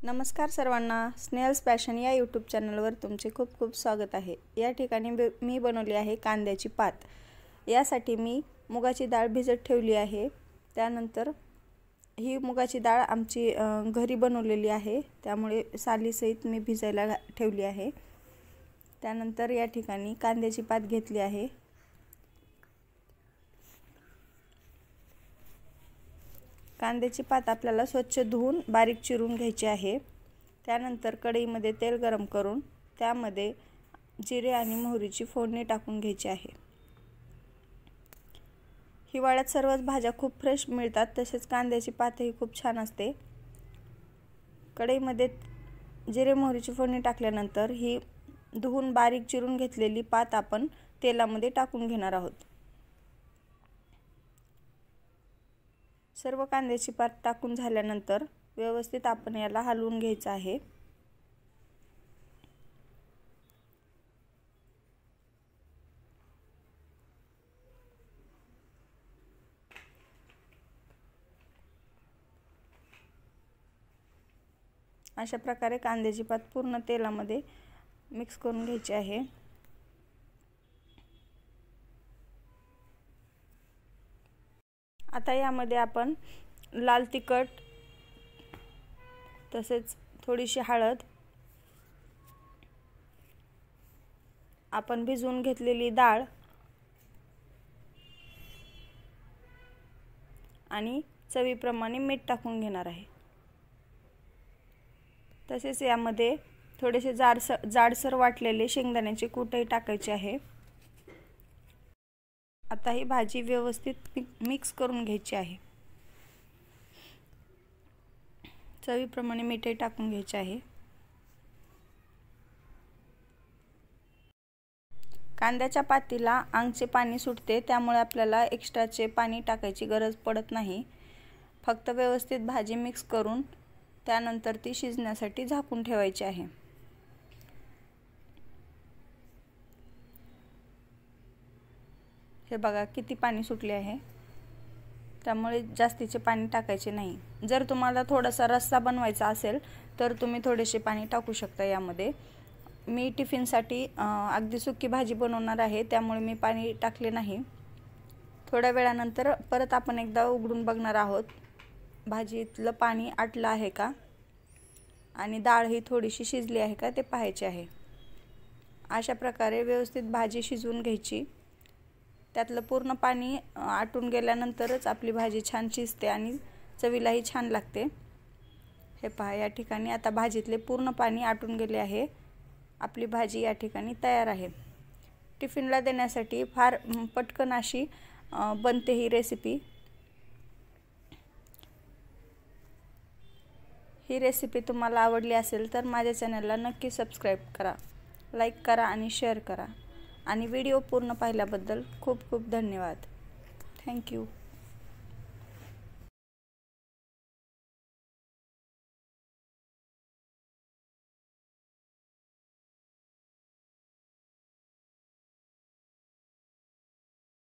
नमस्कार सर्वांना, स्नेहल्स पॅशन या यूट्यूब चॅनलवर तुमचे खूप खूप स्वागत आहे। या ठिकाणी मी बनवली आहे कांद्याची पात। यासाठी मी मुगाची डाळ भिजत ठेवली आहे। त्यानंतर ही मुगाची डाळ आमची घरी बनवलेली आहे, त्यामुळे सालीसहित मी भिजायला ठेवली आहे। त्यानंतर या ठिकाणी कांद्याची पात घेतली आहे। कांद्याची पात आपल्याला स्वच्छ धुवून बारीक चिरून घ्यायची आहे। त्यानंतर कढईमध्ये तेल गरम करून त्यामध्ये जिरे आणि मोहरीची फोडणी टाकून घ्यायची आहे। हिवाळ्यात सर्वच भाज्या खूप फ्रेश मिळतात, तसेच कांद्याची पातही खूप छान असते। कढईमध्ये जिरे मोहरीची फोडणी टाकल्यानंतर ही धुवून बारीक चिरून घेतलेली पात आपण तेलामध्ये टाकून घेणार आहोत। सर्व कांद्याची पात टाकून झाल्यानंतर व्यवस्थित आपण याला हलवून घ्यायचं आहे। अशा प्रकारे कांद्याची पात पूर्ण तेलामध्ये मिक्स करून घ्यायची आहे। आता यामध्ये आपण लाल तिखट, तसेच थोडीशी हळद, आपण भिजवून घेतलेली डाळ आणि चवीप्रमाणे मीठ टाकून घेणार आहे। तसेच यामध्ये थोडेसे जाडसर वाटलेले शेंगदाण्याचे कूटही टाकायचे आहे। आता ही भाजी व्यवस्थित मिक्स करून घ्यायची आहे। चवीप्रमाणे मीठही टाकून घ्यायचे आहे। कांद्याच्या पातीला अंगचे पाणी सुटते, त्यामुळे आपल्याला एक्स्ट्राचे पाणी टाकायची गरज पडत नाही। फक्त व्यवस्थित भाजी मिक्स करून त्यानंतर ती शिजण्यासाठी झाकून ठेवायची आहे। हे बघा किती पाणी सुटले आहे, त्यामुळे जास्तीचे पाणी टाकायचे नाही। जर तुम्हाला थोडासा रस्सा बनवायचा असेल तर तुम्ही थोडेसे पाणी टाकू शकता यामध्ये। मी टिफिनसाठी अगदी सुकी भाजी बनवणार आहे, त्यामुळे मी पाणी टाकले नाही। थोड्या वेळानंतर परत आपण एकदा उघडून बघणार आहोत भाजीतलं पाणी आटलं आहे का आणि डाळ ही थोडीशी शिजली आहे का ते पाहायचे आहे। अशा प्रकारे व्यवस्थित भाजी शिजवून घ्यायची। त्यातलं पूर्ण पाणी आटून गेल्यानंतरच आपली भाजी छान शिजते आणि चवीलाही छान लागते। हे पहा, या ठिकाणी आता भाजीतले पूर्ण पाणी आटून गेले आहे। आपली भाजी या ठिकाणी तयार आहे। टिफिनला देण्यासाठी फार पटकन अशी बनते ही रेसिपी। ही रेसिपी तुम्हाला आवडली असेल तर माझ्या चॅनलला नक्की सबस्क्राईब करा, लाईक करा आणि शेअर करा। आणि व्हिडिओ पूर्ण पाहिल्याबद्दल खूप खूप धन्यवाद। थँक्यू।